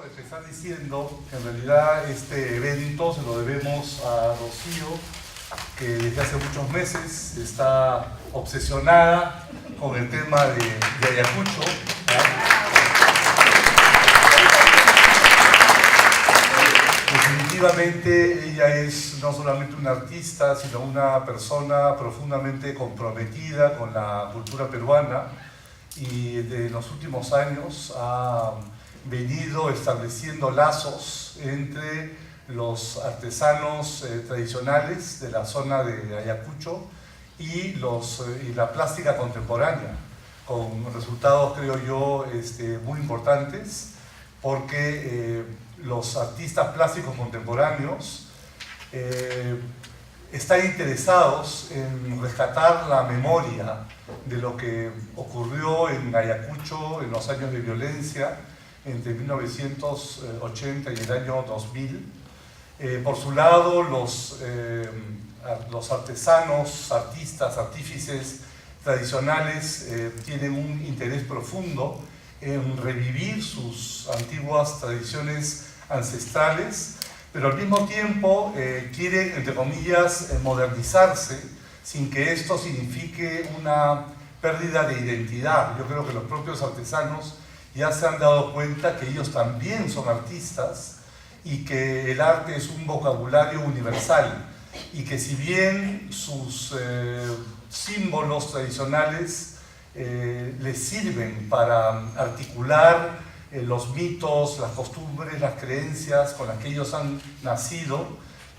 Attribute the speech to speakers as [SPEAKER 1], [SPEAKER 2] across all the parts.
[SPEAKER 1] empezar diciendo que en realidad este evento se lo debemos a Rocío, que desde hace muchos meses está obsesionada con el tema de Ayacucho. Definitivamente ella es no solamente una artista, sino una persona profundamente comprometida con la cultura peruana y de los últimos años ha venido estableciendo lazos entre los artesanos tradicionales de la zona de Ayacucho y la plástica contemporánea, con resultados, creo yo, muy importantes, porque los artistas plásticos contemporáneos están interesados en rescatar la memoria de lo que ocurrió en Ayacucho en los años de violencia entre 1980 y el año 2000. Por su lado, los artesanos, artistas, artífices tradicionales tienen un interés profundo en revivir sus antiguas tradiciones ancestrales, pero al mismo tiempo quieren, entre comillas, modernizarse sin que esto signifique una pérdida de identidad. Yo creo que los propios artesanos ya se han dado cuenta que ellos también son artistas y que el arte es un vocabulario universal y que si bien sus símbolos tradicionales les sirven para articular los mitos, las costumbres, las creencias con las que ellos han nacido,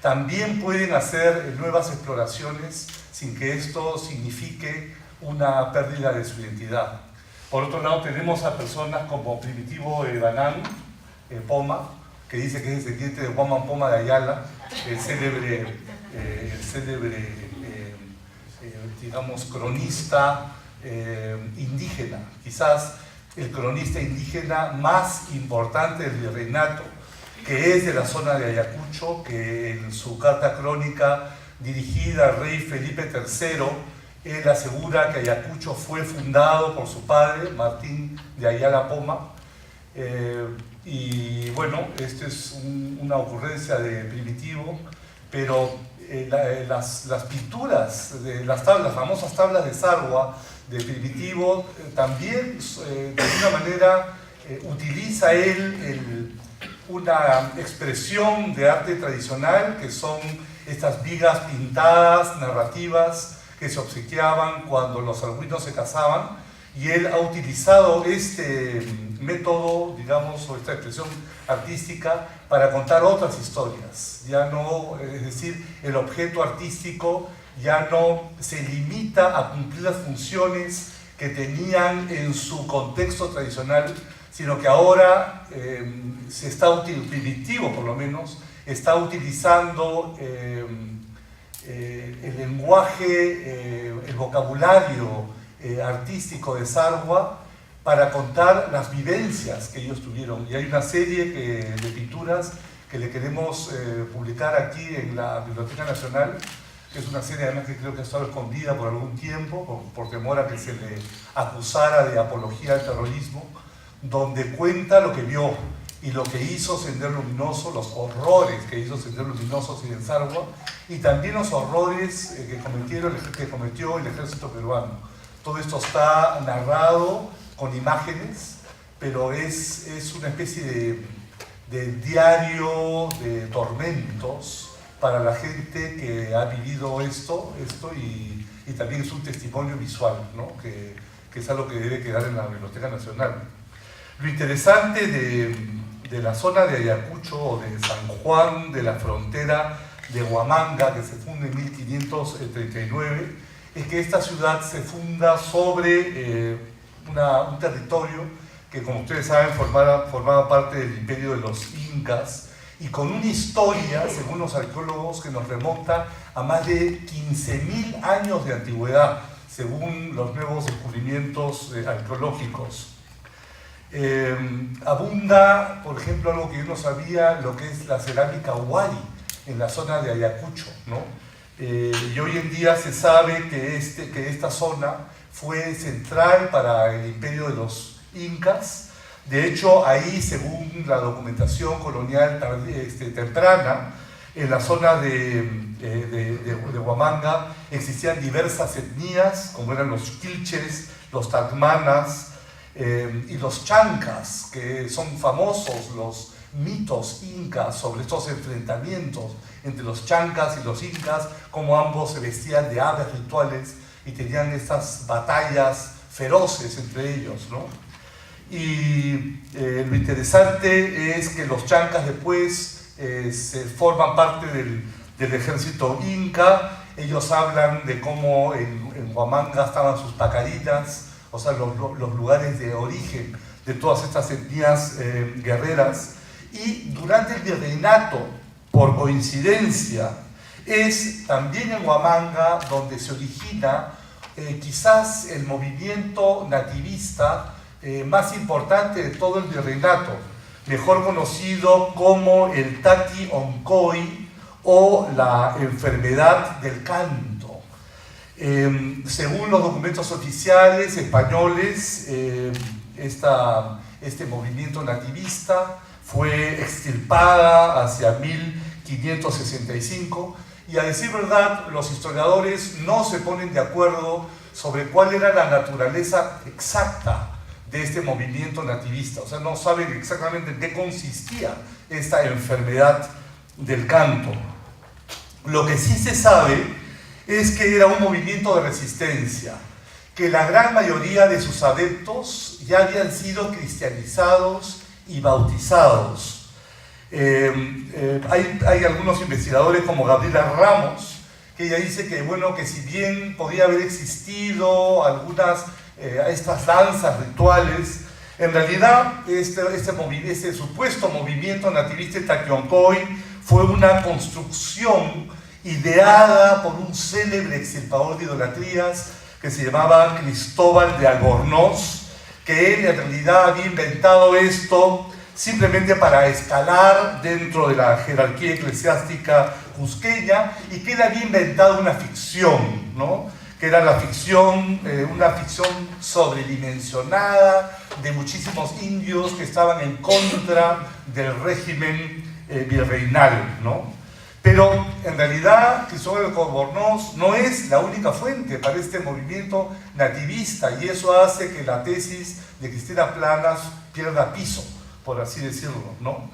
[SPEAKER 1] también pueden hacer nuevas exploraciones sin que esto signifique una pérdida de su identidad. Por otro lado, tenemos a personas como Primitivo Banán Poma, que dice que es descendiente de Guamán Poma de Ayala, el célebre digamos, cronista indígena, quizás el cronista indígena más importante del virreinato, que es de la zona de Ayacucho, que en su carta crónica dirigida al rey Felipe III, él asegura que Ayacucho fue fundado por su padre, Martín de Ayala Poma. Y bueno, esta es una ocurrencia de Primitivo, pero las pinturas de las famosas tablas de Sarwa de Primitivo también de alguna manera utiliza él una expresión de arte tradicional, que son estas vigas pintadas, narrativas, que se obsequiaban cuando los alguinos se casaban, y él ha utilizado este método, digamos, o esta expresión artística para contar otras historias. Ya no, es decir, el objeto artístico ya no se limita a cumplir las funciones que tenían en su contexto tradicional, sino que ahora Primitivo, por lo menos, está utilizando el lenguaje, el vocabulario artístico de Sarwa para contar las vivencias que ellos tuvieron. Y hay una serie de pinturas que le queremos publicar aquí en la Biblioteca Nacional, que es una serie además que creo que ha estado escondida por algún tiempo, por temor a que se le acusara de apología al terrorismo, donde cuenta lo que vio y lo que hizo Sendero Luminoso, los horrores que hizo Sendero Luminoso en Sarwa, y también los horrores que cometió el ejército peruano. Todo esto está narrado con imágenes, pero es una especie de diario de tormentos para la gente que ha vivido esto y también es un testimonio visual, ¿no? que es algo que debe quedar en la Biblioteca Nacional. Lo interesante de la zona de Ayacucho o de San Juan, de la frontera de Huamanga, que se funda en 1539, es que esta ciudad se funda sobre un territorio que, como ustedes saben, formaba parte del imperio de los incas, y con una historia, según los arqueólogos, que nos remonta a más de 15.000 años de antigüedad, según los nuevos descubrimientos arqueológicos. Abunda, por ejemplo, algo que yo no sabía, lo que es la cerámica huari en la zona de Ayacucho, ¿no? Y hoy en día se sabe que esta zona fue central para el imperio de los incas, De hecho, ahí, según la documentación colonial temprana, en la zona de Huamanga existían diversas etnias, como eran los quilches, los tacmanas y los chancas, que son famosos los mitos incas sobre estos enfrentamientos entre los chancas y los incas, como ambos se vestían de aves rituales y tenían estas batallas feroces entre ellos, ¿no? Y lo interesante es que los chancas después se forman parte del ejército inca. Ellos hablan de cómo en Huamanga estaban sus pacaritas, o sea, los lugares de origen de todas estas etnias guerreras. Y durante el virreinato, por coincidencia, es también en Huamanga donde se origina quizás el movimiento nativista más importante de todo el virreinato, mejor conocido como el Taqui Oncoy o la enfermedad del canto. Según los documentos oficiales españoles, este movimiento nativista fue extirpada hacia 1565 y, a decir verdad, los historiadores no se ponen de acuerdo sobre cuál era la naturaleza exacta de este movimiento nativista. O sea, no saben exactamente en qué consistía esta enfermedad del canto. Lo que sí se sabe es que era un movimiento de resistencia, que la gran mayoría de sus adeptos ya habían sido cristianizados y bautizados. Hay algunos investigadores como Gabriela Ramos, que ella dice que, bueno, que si bien podía haber existido algunas estas danzas rituales, en realidad este supuesto movimiento nativista Taqui Oncoy fue una construcción ideada por un célebre extirpador de idolatrías que se llamaba Cristóbal de Albornoz, que él en realidad había inventado esto simplemente para escalar dentro de la jerarquía eclesiástica cusqueña, y que él había inventado una ficción, ¿no? Que era la ficción, una ficción sobredimensionada de muchísimos indios que estaban en contra del régimen virreinal, ¿no? Pero en realidad Cristóbal de Albornoz no es la única fuente para este movimiento nativista, y eso hace que la tesis de Cristina Planas pierda piso, por así decirlo, ¿no?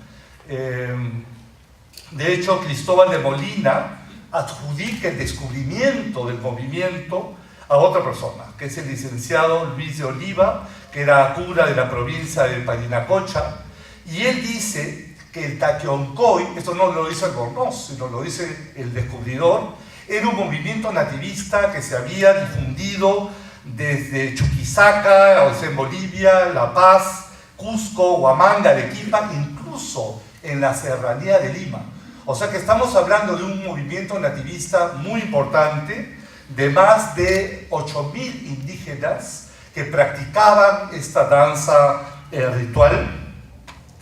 [SPEAKER 1] De hecho, Cristóbal de Molina adjudica el descubrimiento del movimiento a otra persona, que es el licenciado Luis de Oliva, que era cura de la provincia de Parinacota, y él dice que el Taqui Oncoy, esto no lo dice Albornoz, sino lo dice el descubridor, era un movimiento nativista que se había difundido desde Chuquisaca, o sea, en Bolivia, La Paz, Cusco, Huamanga, Arequipa, incluso en la serranía de Lima. O sea que estamos hablando de un movimiento nativista muy importante, de más de 8.000 indígenas que practicaban esta danza ritual.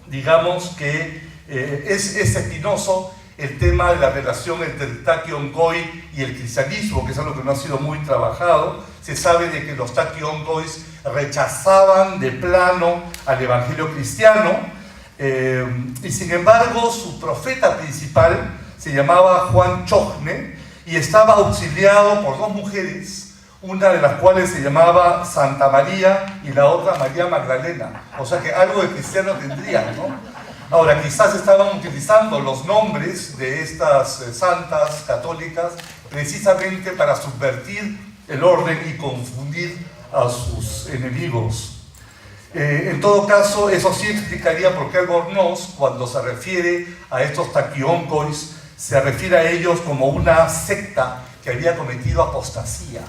[SPEAKER 1] Digamos que es espinoso el tema de la relación entre el Taqui Oncoy y el cristianismo, que es algo que no ha sido muy trabajado. Se sabe de que los Taqui Oncoys rechazaban de plano al evangelio cristiano, y sin embargo su profeta principal se llamaba Juan Chogne y estaba auxiliado por dos mujeres, una de las cuales se llamaba Santa María y la otra María Magdalena. O sea que algo de cristiano tendrían, ¿no? Ahora, quizás estaban utilizando los nombres de estas santas católicas precisamente para subvertir el orden y confundir a sus enemigos. En todo caso, eso sí explicaría por qué Albornoz, cuando se refiere a estos Taqui Oncoys, se refiere a ellos como una secta que había cometido apostasía.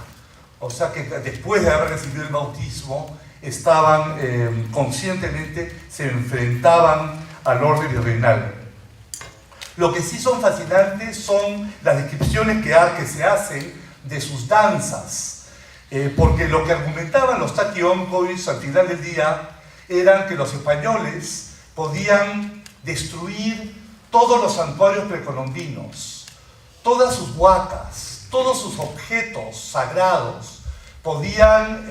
[SPEAKER 1] O sea que después de haber recibido el bautismo, estaban conscientemente, se enfrentaban al orden virreinal. Lo que sí son fascinantes son las descripciones que se hacen de sus danzas. Porque lo que argumentaban los Taqui Oncoys al final del día eran que los españoles podían destruir todos los santuarios precolombinos, todas sus huacas, todos sus objetos sagrados, podían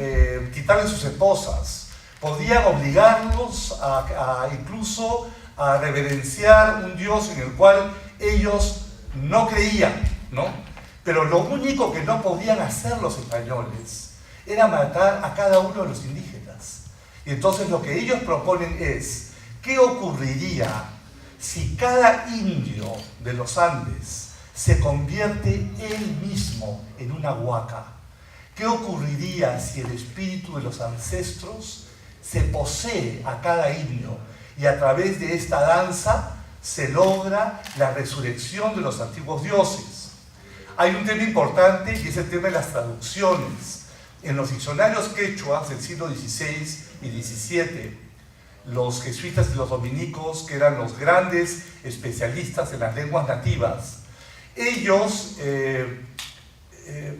[SPEAKER 1] quitarle sus esposas, podían obligarlos incluso a reverenciar un Dios en el cual ellos no creían, ¿no? Pero lo único que no podían hacer los españoles era matar a cada uno de los indígenas. Y entonces lo que ellos proponen es, ¿qué ocurriría si cada indio de los Andes se convierte él mismo en una huaca? ¿Qué ocurriría si el espíritu de los ancestros se posee a cada indio y a través de esta danza se logra la resurrección de los antiguos dioses? Hay un tema importante y es el tema de las traducciones. En los diccionarios quechuas del siglo XVI y XVII, los jesuitas y los dominicos, que eran los grandes especialistas en las lenguas nativas, ellos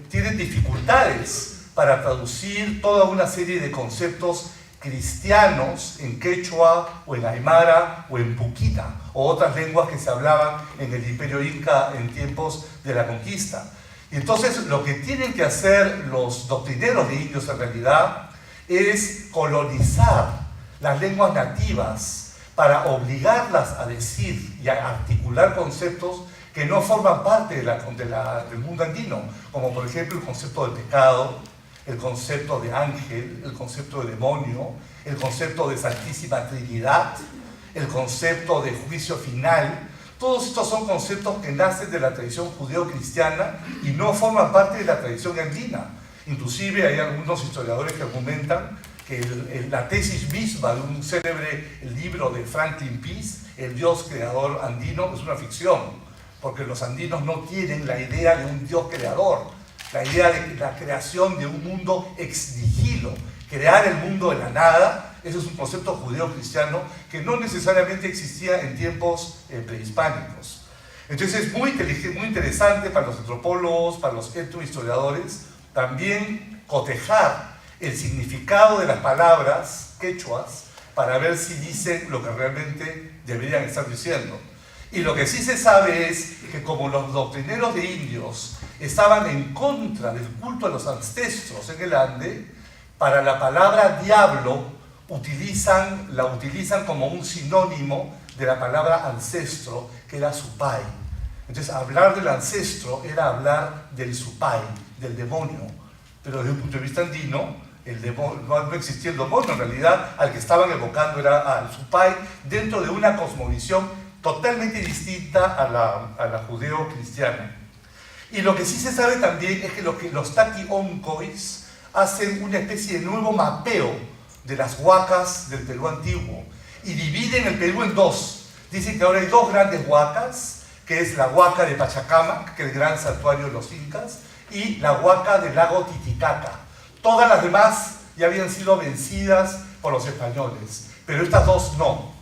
[SPEAKER 1] tienen dificultades para traducir toda una serie de conceptos cristianos en quechua o en aymara o en puquina o otras lenguas que se hablaban en el Imperio Inca en tiempos de la conquista. Y entonces lo que tienen que hacer los doctrineros de indios en realidad es colonizar las lenguas nativas para obligarlas a decir y a articular conceptos que no forman parte del mundo andino, como por ejemplo el concepto de pecado, el concepto de ángel, el concepto de demonio, el concepto de Santísima Trinidad, el concepto de juicio final. Todos estos son conceptos que nacen de la tradición judeo-cristiana y no forman parte de la tradición andina. Inclusive hay algunos historiadores que argumentan que la tesis misma de un célebre libro de Franklin Pease, El Dios Creador Andino, es una ficción, porque los andinos no tienen la idea de un Dios creador, la idea de la creación de un mundo ex nihilo, crear el mundo de la nada. Ese es un concepto judeo-cristiano que no necesariamente existía en tiempos prehispánicos. Entonces es muy interesante para los antropólogos, para los etnohistoriadores, también cotejar el significado de las palabras quechuas para ver si dicen lo que realmente deberían estar diciendo. Y lo que sí se sabe es que como los doctrineros de indios estaban en contra del culto a los ancestros en el Ande, para la palabra diablo la utilizan como un sinónimo de la palabra ancestro, que era supay. Entonces hablar del ancestro era hablar del supay, del demonio. Pero desde un punto de vista andino, no existía el demonio, en realidad al que estaban evocando era al supay, dentro de una cosmovisión totalmente distinta a la judeo-cristiana. Y lo que sí se sabe también es que los taqui-oncois hacen una especie de nuevo mapeo de las huacas del Perú antiguo y dividen el Perú en dos. Dicen que ahora hay dos grandes huacas, que es la huaca de Pachacamac, que es el gran santuario de los incas, y la huaca del lago Titicaca. Todas las demás ya habían sido vencidas por los españoles, pero estas dos no.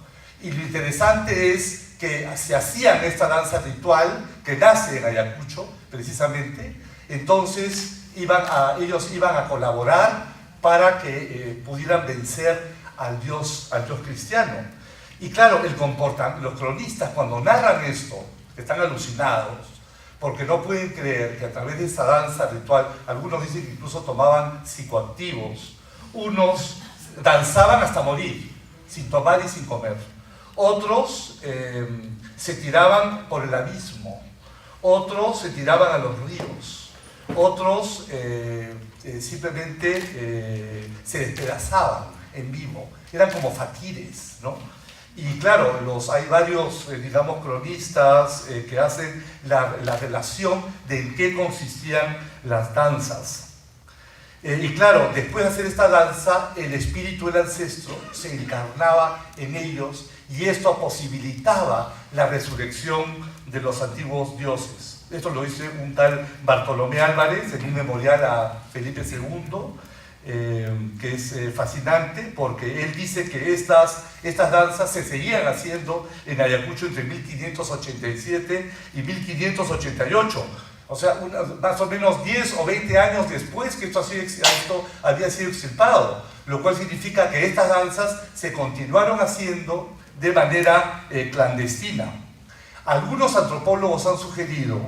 [SPEAKER 1] Y lo interesante es que se hacían esta danza ritual que nace en Ayacucho, precisamente. Entonces ellos iban a colaborar para que pudieran vencer al Dios cristiano. Y claro, los cronistas cuando narran esto están alucinados, porque no pueden creer que a través de esta danza ritual, algunos dicen que incluso tomaban psicoactivos, unos danzaban hasta morir, sin tomar y sin comer, otros se tiraban por el abismo, otros se tiraban a los ríos, otros simplemente se despedazaban en vivo, eran como faquires, ¿no? Y claro, hay varios, digamos, cronistas que hacen la relación de en qué consistían las danzas. Y claro, después de hacer esta danza, el espíritu del ancestro se encarnaba en ellos y esto posibilitaba la resurrección de los antiguos dioses. Esto lo dice un tal Bartolomé Álvarez en un memorial a Felipe II, que es fascinante porque él dice que estas danzas se seguían haciendo en Ayacucho entre 1587 y 1588. O sea, más o menos 10 o 20 años después que esto había sido extirpado, lo cual significa que estas danzas se continuaron haciendo de manera clandestina. Algunos antropólogos han sugerido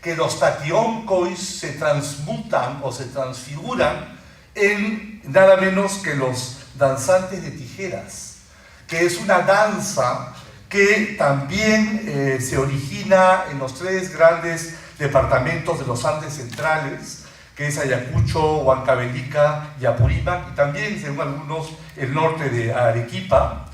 [SPEAKER 1] que los taqui-oncois se transmutan o se transfiguran en nada menos que los danzantes de tijeras, que es una danza que también se origina en los tres grandes departamentos de los Andes centrales, que es Ayacucho, Huancavelica y Apurímac, y también, según algunos, el norte de Arequipa,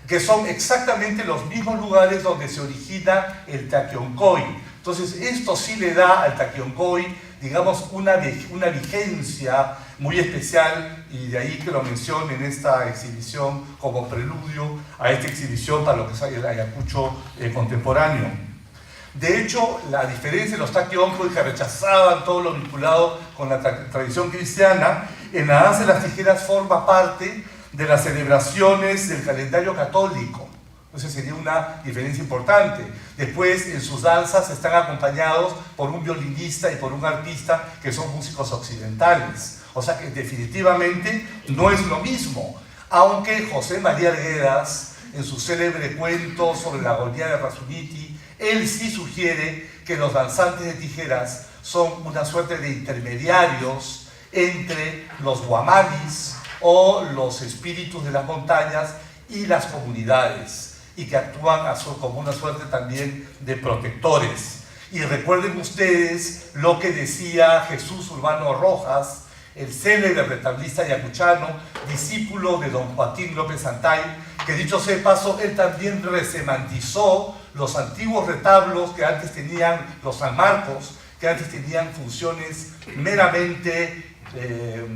[SPEAKER 1] que son exactamente los mismos lugares donde se origina el taquioncoy. Entonces, esto sí le da al taquioncoy, digamos, una vigencia muy especial, y de ahí que lo menciono en esta exhibición como preludio a esta exhibición para lo que es el Ayacucho contemporáneo. De hecho, la diferencia de los taquioncoy, que rechazaban todo lo vinculado con la tradición cristiana, en la danza de las tijeras forma parte de las celebraciones del calendario católico. Entonces sería una diferencia importante. Después, en sus danzas están acompañados por un violinista y por un arpista que son músicos occidentales. O sea que definitivamente no es lo mismo. Aunque José María Arguedas, en su célebre cuento sobre la agonía de Rasuniti, él sí sugiere que los danzantes de tijeras son una suerte de intermediarios entre los guamanis o los espíritus de las montañas y las comunidades, y que actúan como una suerte también de protectores. Y recuerden ustedes lo que decía Jesús Urbano Rojas, el célebre retablista ayacuchano, discípulo de don Joaquín López Santay, que dicho sea de paso, él también resemantizó los antiguos retablos que antes tenían, los San Marcos, que antes tenían funciones meramente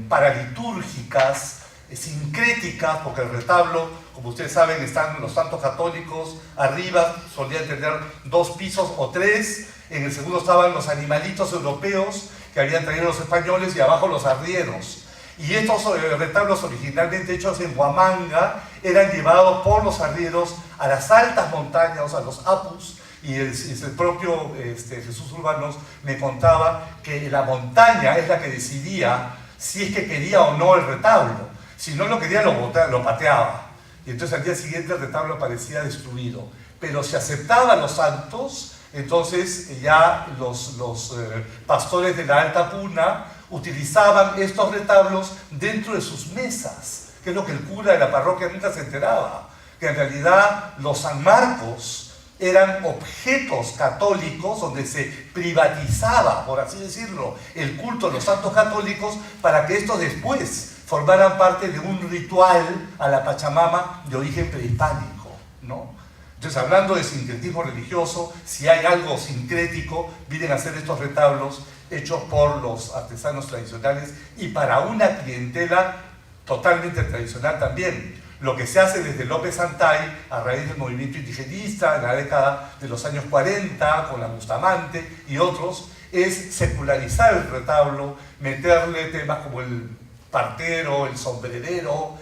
[SPEAKER 1] paralitúrgicas, sincréticas, porque el retablo, como ustedes saben, están los santos católicos arriba, solían tener 2 pisos o 3, en el segundo estaban los animalitos europeos que habían traído los españoles, y abajo los arrieros. Y estos retablos, originalmente hechos en Huamanga, eran llevados por los arrieros a las altas montañas, a los apus, y el propio Jesús Urbanos me contaba que la montaña es la que decidía si es que quería o no el retablo. Si no lo quería, lo pateaba. Y entonces al día siguiente el retablo aparecía destruido. Pero si aceptaban los santos, entonces ya los pastores de la Alta Puna utilizaban estos retablos dentro de sus mesas, que es lo que el cura de la parroquia nunca se enteraba, que en realidad los San Marcos eran objetos católicos donde se privatizaba, por así decirlo, el culto a los santos católicos, para que estos después formaran parte de un ritual a la Pachamama de origen prehispánico, ¿no? Entonces, hablando de sincretismo religioso, si hay algo sincrético, vienen a ser estos retablos hechos por los artesanos tradicionales y para una clientela totalmente tradicional también. Lo que se hace desde López Santay, a raíz del movimiento indigenista en la década de los años 40, con la Bustamante y otros, es secularizar el retablo, meterle temas como el partero, el sombrerero,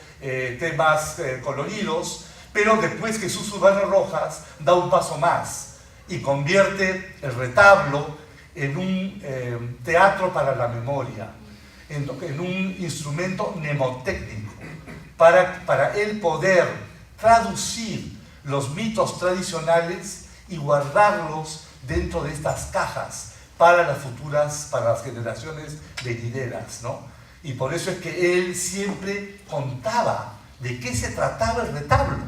[SPEAKER 1] temas coloridos, pero después Jesús Urbano Rojas da un paso más y convierte el retablo en un teatro para la memoria, en un instrumento mnemotécnico, para él poder traducir los mitos tradicionales y guardarlos dentro de estas cajas para las generaciones venideras, ¿no? Y por eso es que él siempre contaba de qué se trataba el retablo,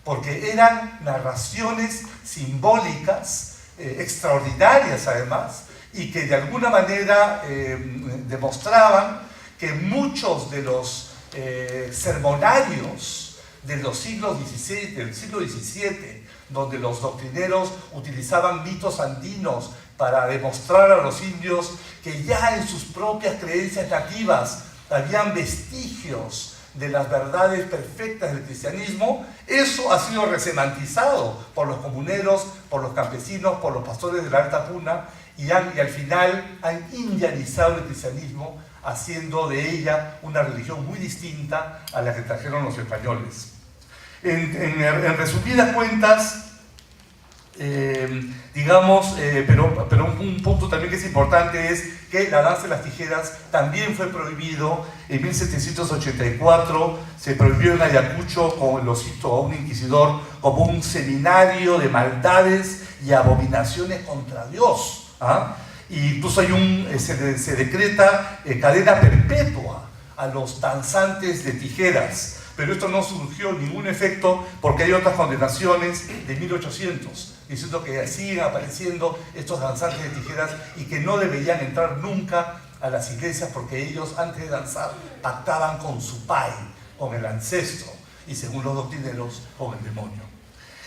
[SPEAKER 1] porque eran narraciones simbólicas, extraordinarias además, y que de alguna manera demostraban que muchos de los sermonarios de los del siglo XVII, donde los doctrineros utilizaban mitos andinos para demostrar a los indios que ya en sus propias creencias nativas habían vestigios de las verdades perfectas del cristianismo, eso ha sido resemantizado por los comuneros, por los campesinos, por los pastores de la Alta Puna, y al final han indianizado el cristianismo, haciendo de ella una religión muy distinta a la que trajeron los españoles. En resumidas cuentas, pero un punto también que es importante es que la danza de las tijeras también fue prohibido en 1784, se prohibió en Ayacucho, como lo citó a un inquisidor, como un seminario de maldades y abominaciones contra Dios, ¿ah? Y incluso se decreta cadena perpetua a los danzantes de tijeras, Pero esto no surgió ningún efecto porque hay otras condenaciones de 1800, diciendo que siguen apareciendo estos danzantes de tijeras y que no deberían entrar nunca a las iglesias porque ellos antes de danzar pactaban con su pai, con el ancestro, y según los doctrineros, con el demonio.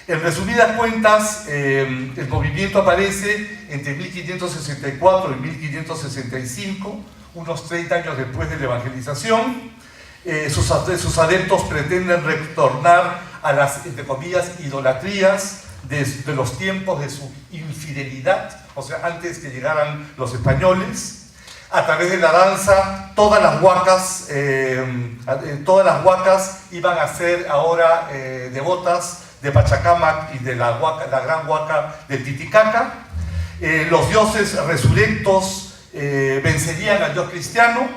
[SPEAKER 1] En resumidas cuentas, el movimiento aparece entre 1564 y 1565, unos 30 años después de la evangelización. Sus adeptos pretenden retornar a las, entre comillas, idolatrías de los tiempos de su infidelidad, o sea, antes que llegaran los españoles. A través de la danza, todas las huacas iban a ser ahora devotas de Pachacamac y de la gran huaca de Titicaca. Los dioses resurrectos vencerían al dios cristiano,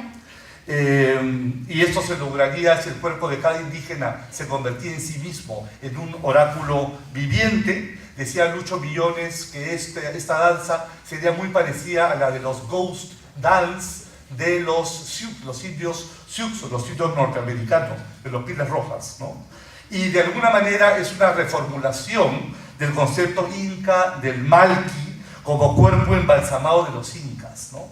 [SPEAKER 1] y esto se lograría si el cuerpo de cada indígena se convertía en sí mismo en un oráculo viviente. Decía Lucho Millones que esta danza sería muy parecida a la de los Ghost Dance de los indios Sioux, los indios norteamericanos, de los Pieles Rojas, ¿no? Y de alguna manera es una reformulación del concepto inca del malqui como cuerpo embalsamado de los incas, ¿no?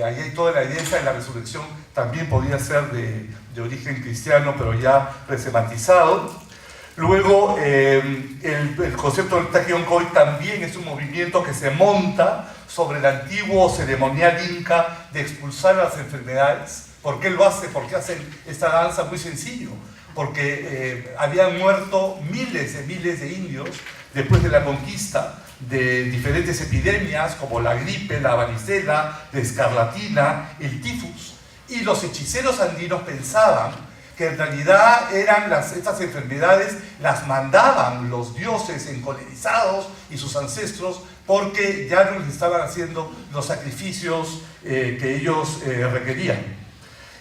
[SPEAKER 1] Ahí hay toda la evidencia de la resurrección, también podía ser de origen cristiano, pero ya resemantizado. Luego, el concepto del Takiyonkoi también es un movimiento que se monta sobre el antiguo ceremonial inca de expulsar las enfermedades. ¿Por qué lo hace? ¿Por qué hacen esta danza? Muy sencillo. Porque habían muerto miles de indios después de la conquista de diferentes epidemias como la gripe, la varicela, la escarlatina, el tifus. Y los hechiceros andinos pensaban que en realidad estas enfermedades las mandaban los dioses encolerizados y sus ancestros porque ya no les estaban haciendo los sacrificios que ellos requerían.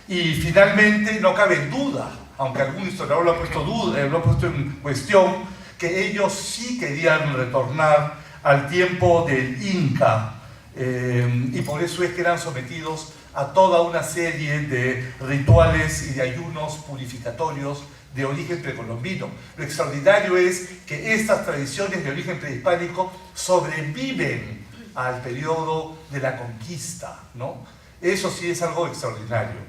[SPEAKER 1] Y finalmente no cabe duda, aunque algún historiador lo ha puesto en cuestión, que ellos sí querían retornar al tiempo del Inca, y por eso es que eran sometidos a toda una serie de rituales y de ayunos purificatorios de origen precolombino. Lo extraordinario es que estas tradiciones de origen prehispánico sobreviven al periodo de la conquista, ¿no? Eso sí es algo extraordinario.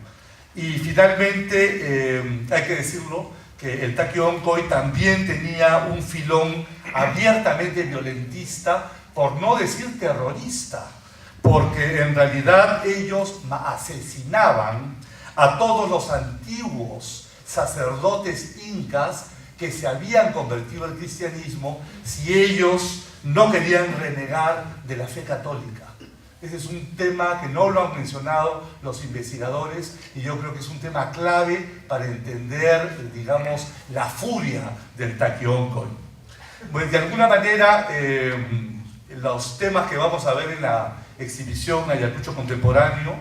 [SPEAKER 1] Y finalmente, hay que decirlo, que el Takiyonkoi también tenía un filón abiertamente violentista, por no decir terrorista, porque en realidad ellos asesinaban a todos los antiguos sacerdotes incas que se habían convertido al cristianismo si ellos no querían renegar de la fe católica. Ese es un tema que no lo han mencionado los investigadores y yo creo que es un tema clave para entender, digamos, la furia del Takiyonkoi. Pues de alguna manera, los temas que vamos a ver en la exhibición Ayacucho Contemporáneo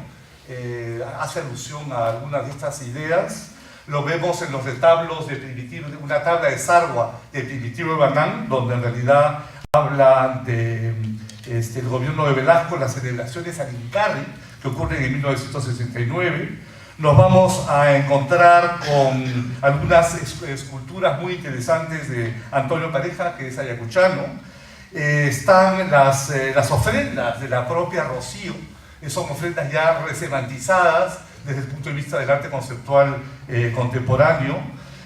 [SPEAKER 1] hace alusión a algunas de estas ideas. Lo vemos en los retablos de Primitivo, una tabla de Sarwa de Primitivo Banán, donde en realidad habla de el gobierno de Velasco, las celebraciones al Incarri, que ocurren en 1969. Nos vamos a encontrar con algunas esculturas muy interesantes de Antonio Pareja, que es ayacuchano. Están las ofrendas de la propia Rocío, son ofrendas ya resemantizadas desde el punto de vista del arte conceptual contemporáneo.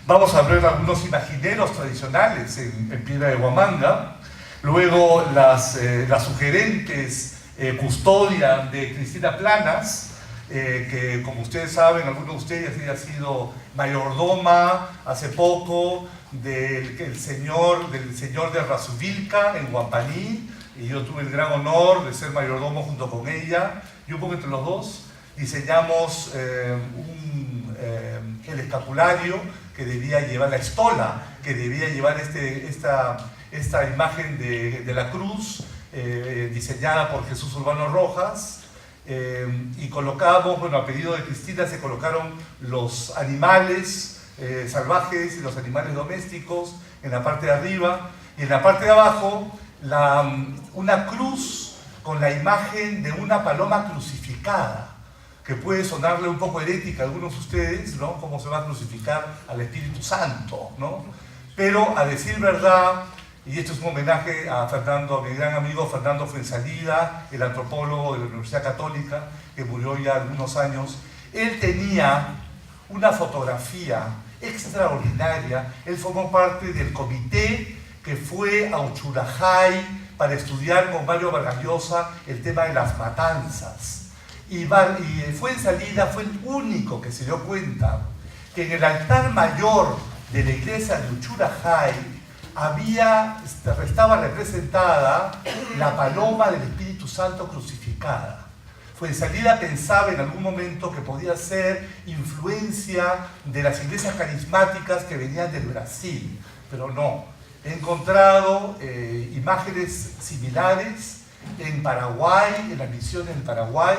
[SPEAKER 1] Vamos a ver algunos imagineros tradicionales en piedra de Huamanga. Luego las sugerentes custodias de Cristina Planas, que como ustedes saben, algunos de ustedes ya ha sido mayordoma hace poco del señor de Razuvilca en Huampaní, y yo tuve el gran honor de ser mayordomo junto con ella, y un poco entre los dos diseñamos el escapulario que debía llevar, la estola que debía llevar esta imagen de la cruz, diseñada por Jesús Urbano Rojas, y colocamos, bueno, a pedido de Cristina se colocaron los animales salvajes y los animales domésticos en la parte de arriba, y en la parte de abajo una cruz con la imagen de una paloma crucificada, que puede sonarle un poco herética a algunos de ustedes, ¿no? ¿Cómo se va a crucificar al Espíritu Santo, ¿no? Pero a decir verdad, y esto es un homenaje a Fernando, a mi gran amigo Fernando Fuenzalida, el antropólogo de la Universidad Católica, que murió ya algunos años, él tenía una fotografía extraordinaria. Él formó parte del comité que fue a Uchurajay para estudiar con Mario Vargas Llosa el tema de las matanzas. Y Fuenzalida fue el único que se dio cuenta que en el altar mayor de la iglesia de Uchurajay estaba representada la paloma del Espíritu Santo crucificada. Fuenzalida pensaba en algún momento que podía ser influencia de las iglesias carismáticas que venían del Brasil, pero no. He encontrado imágenes similares en Paraguay, en la misión en Paraguay,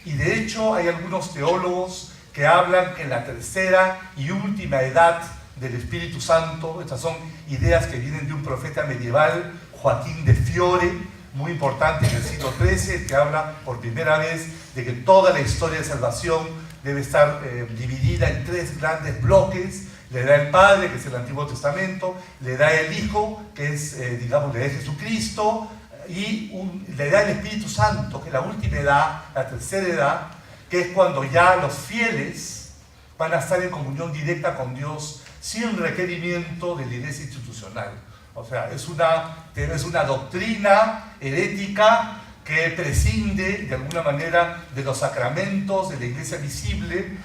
[SPEAKER 1] y de hecho hay algunos teólogos que hablan que en la tercera y última edad del Espíritu Santo, estas son ideas que vienen de un profeta medieval, Joaquín de Fiore, muy importante en el siglo XIII, que habla por primera vez de que toda la historia de salvación debe estar dividida en tres grandes bloques. Le da el Padre, que es el Antiguo Testamento, le da el Hijo, que es, digamos, le da Jesucristo, y le da el Espíritu Santo, que es la última edad, la tercera edad, que es cuando ya los fieles van a estar en comunión directa con Dios sin requerimiento de la iglesia institucional. O sea, es una doctrina herética que prescinde de alguna manera de los sacramentos, de la iglesia visible,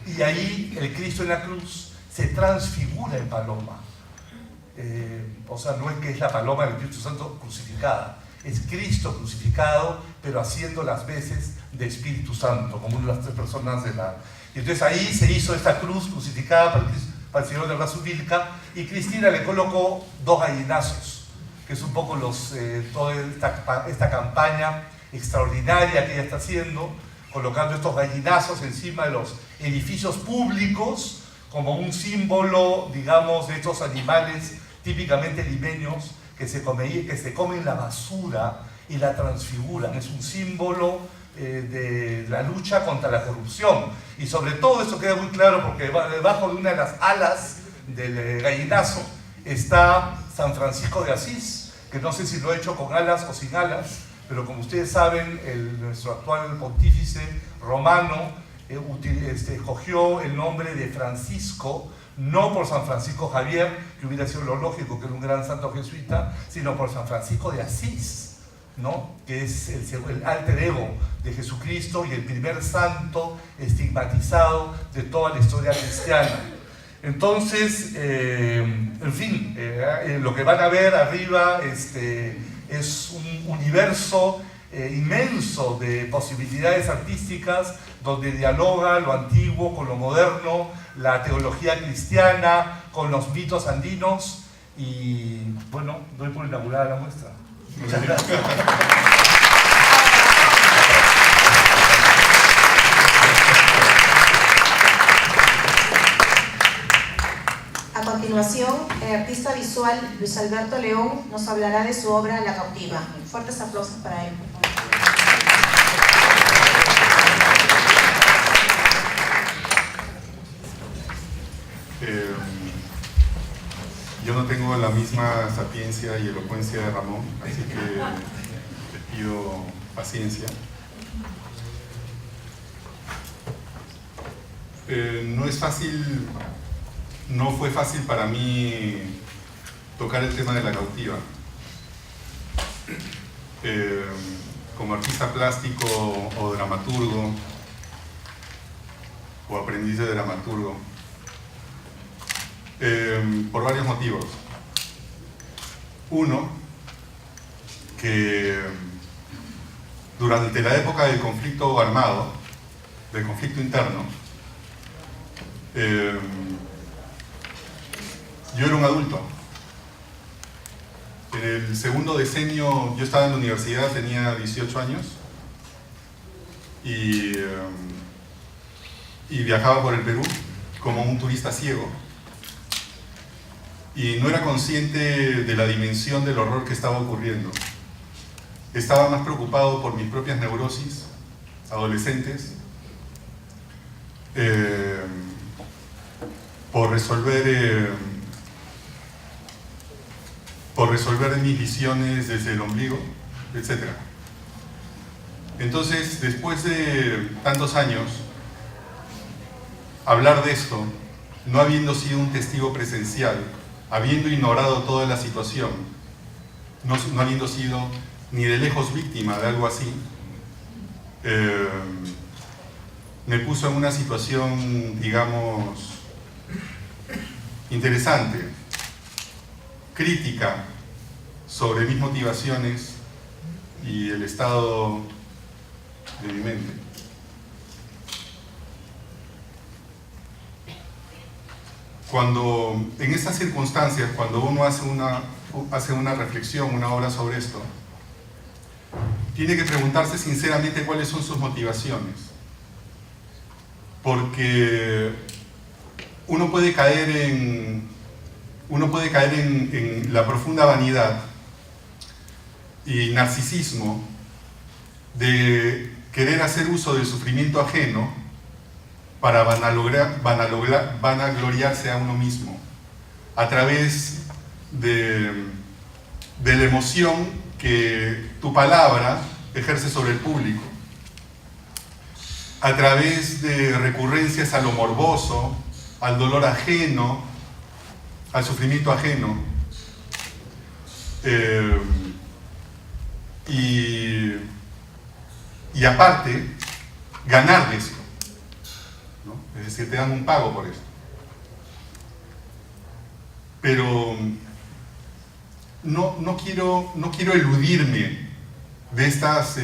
[SPEAKER 1] y ahí el Cristo en la cruz se transfigura en paloma. O sea, no es que es la paloma del Espíritu Santo crucificada, es Cristo crucificado, pero haciendo las veces de Espíritu Santo, como una de las tres personas de la... Y entonces ahí se hizo esta cruz crucificada para el Señor de Razubilca, y Cristina le colocó dos gallinazos, que es un poco toda esta campaña extraordinaria que ella está haciendo, colocando estos gallinazos encima de los edificios públicos como un símbolo, digamos, de estos animales típicamente limeños que se comen la basura y la transfiguran. Es un símbolo de la lucha contra la corrupción. Y sobre todo esto queda muy claro porque debajo de una de las alas del gallinazo está San Francisco de Asís, que no sé si lo ha hecho con alas o sin alas, pero como ustedes saben, nuestro actual pontífice romano escogió el nombre de Francisco, no por San Francisco Javier, que hubiera sido lo lógico, que era un gran santo jesuita, sino por San Francisco de Asís, ¿no? Que es el alter ego de Jesucristo y el primer santo estigmatizado de toda la historia cristiana. Entonces, en fin, lo que van a ver arriba es un universo inmenso de posibilidades artísticas donde dialoga lo antiguo con lo moderno, la teología cristiana con los mitos andinos, y bueno, doy por inaugurada la muestra. Muchas gracias.
[SPEAKER 2] A continuación, el artista visual Luis Alberto León nos hablará de su obra La Cautiva. Fuertes aplausos para él, por favor.
[SPEAKER 3] Yo no tengo la misma sapiencia y elocuencia de Ramón, así que les pido paciencia. No es fácil, no fue fácil para mí tocar el tema de La Cautiva. Como artista plástico o dramaturgo o aprendiz de dramaturgo, por varios motivos. Uno, que durante la época del conflicto armado, del conflicto interno, yo era un adulto. En el segundo decenio, yo estaba en la universidad, tenía 18 años y viajaba por el Perú como un turista ciego. Y no era consciente de la dimensión del horror que estaba ocurriendo. Estaba más preocupado por mis propias neurosis, adolescentes, por resolver mis visiones desde el ombligo, etc. Entonces, después de tantos años, hablar de esto, no habiendo sido un testigo presencial, habiendo ignorado toda la situación, no habiendo sido ni de lejos víctima de algo así, me puso en una situación, digamos, interesante, crítica sobre mis motivaciones y el estado de mi mente. Cuando, en estas circunstancias, cuando uno hace una reflexión, una obra sobre esto, tiene que preguntarse sinceramente cuáles son sus motivaciones. Porque uno puede caer en la profunda vanidad y narcisismo de querer hacer uso del sufrimiento ajeno para vanagloriarse a uno mismo a través de la emoción que tu palabra ejerce sobre el público, a través de recurrencias a lo morboso, al dolor ajeno, al sufrimiento ajeno, y aparte, ganar de esto, ¿no? Es decir, te dan un pago por esto. Pero no quiero eludirme de estas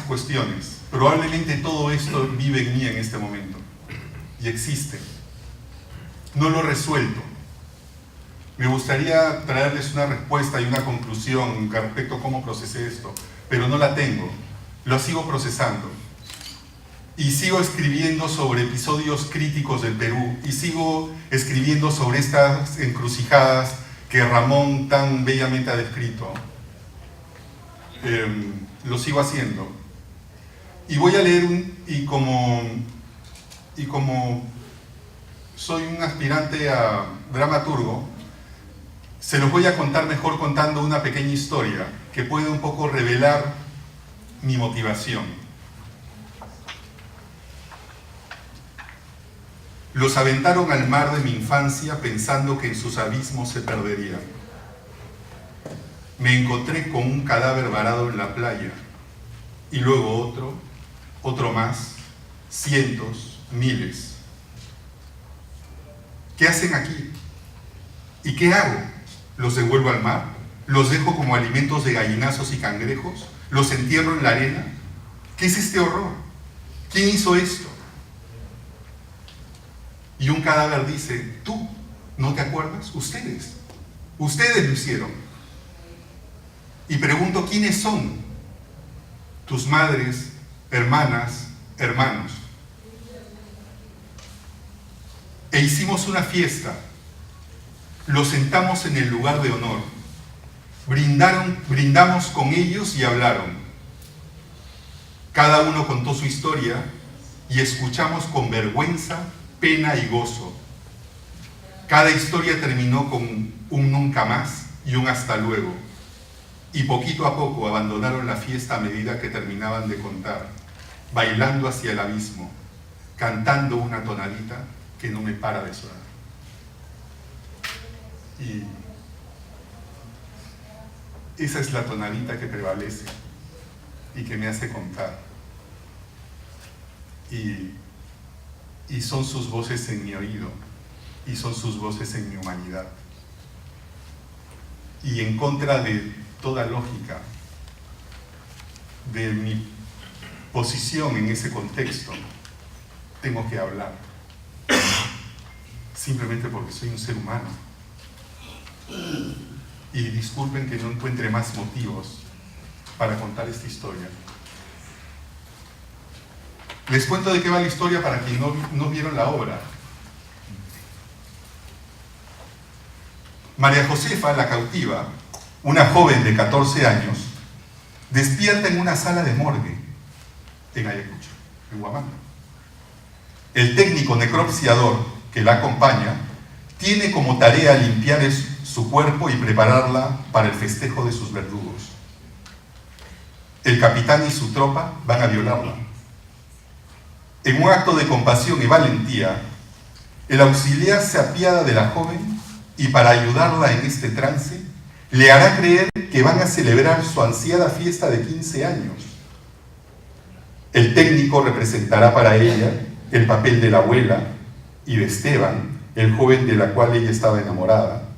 [SPEAKER 3] cuestiones. Probablemente todo esto vive en mí en este momento y existe. No lo he resuelto. Me gustaría traerles una respuesta y una conclusión respecto a cómo procesé esto, pero no la tengo. Lo sigo procesando. Y sigo escribiendo sobre episodios críticos del Perú, y sigo escribiendo sobre estas encrucijadas que Ramón tan bellamente ha descrito. Lo sigo haciendo. Y voy a leer y como soy un aspirante a dramaturgo, se los voy a contar mejor contando una pequeña historia que puede un poco revelar mi motivación. Los aventaron al mar de mi infancia pensando que en sus abismos se perderían. Me encontré con un cadáver varado en la playa, y luego otro más, cientos, miles. ¿Qué hacen aquí? ¿Y qué hago? ¿Los devuelvo al mar? ¿Los dejo como alimentos de gallinazos y cangrejos? ¿Los entierro en la arena? ¿Qué es este horror? ¿Quién hizo esto? Y un cadáver dice, ¿tú no te acuerdas? Ustedes lo hicieron. Y pregunto, ¿quiénes son? Tus madres, hermanas, hermanos. E hicimos una fiesta. Los sentamos en el lugar de honor. Brindamos con ellos y hablaron. Cada uno contó su historia y escuchamos con vergüenza, pena y gozo. Cada historia terminó con un nunca más y un hasta luego. Y poquito a poco abandonaron la fiesta a medida que terminaban de contar, bailando hacia el abismo, cantando una tonadita que no me para de sonar. Y esa es la tonadita que prevalece y que me hace contar. Y son sus voces en mi oído, y son sus voces en mi humanidad. Y en contra de toda lógica, de mi posición en ese contexto, tengo que hablar. Simplemente porque soy un ser humano. Y disculpen que no encuentre más motivos para contar esta historia. Les cuento de qué va la historia para quienes no vieron la obra. María Josefa, la cautiva, una joven de 14 años, despierta en una sala de morgue en Ayacucho, en Huamanga. El técnico necropsiador que la acompaña tiene como tarea limpiar su cuerpo y prepararla para el festejo de sus verdugos. El capitán y su tropa van a violarla. En un acto de compasión y valentía, el auxiliar se apiada de la joven y para ayudarla en este trance, le hará creer que van a celebrar su ansiada fiesta de 15 años. El técnico representará para ella el papel de la abuela y de Esteban, el joven de la cual ella estaba enamorada.